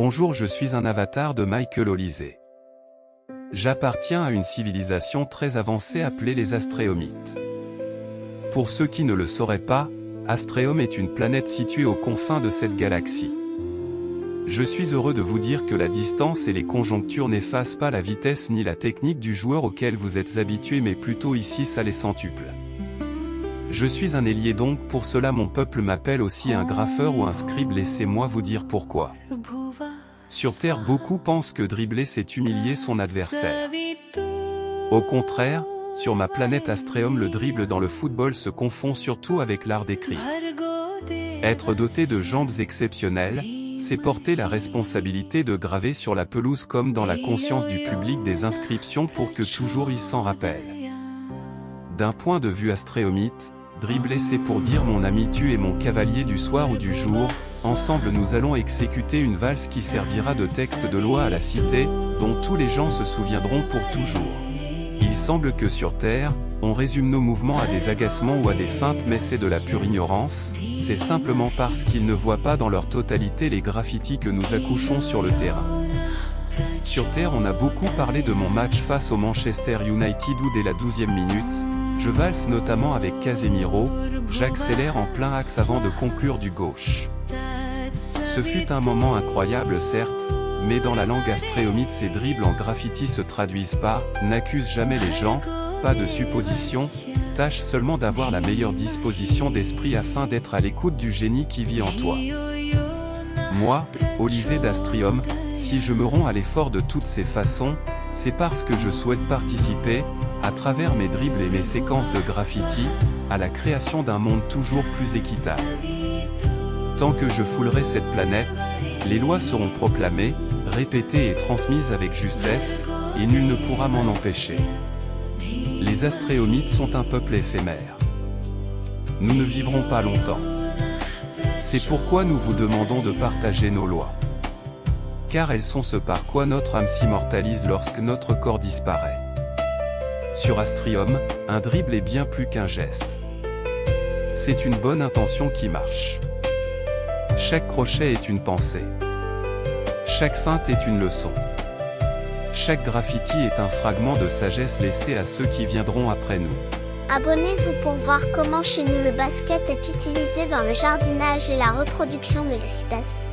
Bonjour, je suis un avatar de Michael Olysée. J'appartiens à une civilisation très avancée appelée les Astréomites. Pour ceux qui ne le sauraient pas, Astréum est une planète située aux confins de cette galaxie. Je suis heureux de vous dire que la distance et les conjonctures n'effacent pas la vitesse ni la technique du joueur auquel vous êtes habitué, mais plutôt ici ça les centuple. Je suis un ailier, donc pour cela mon peuple m'appelle aussi un graffeur ou un scribe. Laissez-moi vous dire pourquoi. Sur Terre, beaucoup pensent que dribbler c'est humilier son adversaire. Au contraire, sur ma planète Astréum, le dribble dans le football se confond surtout avec l'art d'écrire. Être doté de jambes exceptionnelles, c'est porter la responsabilité de graver sur la pelouse comme dans la conscience du public des inscriptions pour que toujours il s'en rappelle. D'un point de vue astréomite, dribbler c'est pour dire mon ami tu es mon cavalier du soir ou du jour, ensemble nous allons exécuter une valse qui servira de texte de loi à la cité, dont tous les gens se souviendront pour toujours. Il semble que sur Terre, on résume nos mouvements à des agacements ou à des feintes, mais c'est de la pure ignorance, c'est simplement parce qu'ils ne voient pas dans leur totalité les graffitis que nous accouchons sur le terrain. Sur Terre, on a beaucoup parlé de mon match face au Manchester United où dès la 12e minute, je valse notamment avec Casemiro, j'accélère en plein axe avant de conclure du gauche. Ce fut un moment incroyable certes, mais dans la langue astréomite ces dribbles en graffiti se traduisent pas, n'accusent jamais les gens, pas de supposition, tâche seulement d'avoir la meilleure disposition d'esprit afin d'être à l'écoute du génie qui vit en toi. Moi, Olysée d'Astrium, si je me rends à l'effort de toutes ces façons, c'est parce que je souhaite participer, à travers mes dribbles et mes séquences de graffiti, à la création d'un monde toujours plus équitable. Tant que je foulerai cette planète, les lois seront proclamées, répétées et transmises avec justesse, et nul ne pourra m'en empêcher. Les astréomites sont un peuple éphémère. Nous ne vivrons pas longtemps. C'est pourquoi nous vous demandons de partager nos lois. Car elles sont ce par quoi notre âme s'immortalise lorsque notre corps disparaît. Sur Astrium, un dribble est bien plus qu'un geste. C'est une bonne intention qui marche. Chaque crochet est une pensée. Chaque feinte est une leçon. Chaque graffiti est un fragment de sagesse laissé à ceux qui viendront après nous. Abonnez-vous pour voir comment chez nous le basket est utilisé dans le jardinage et la reproduction de l'espèce.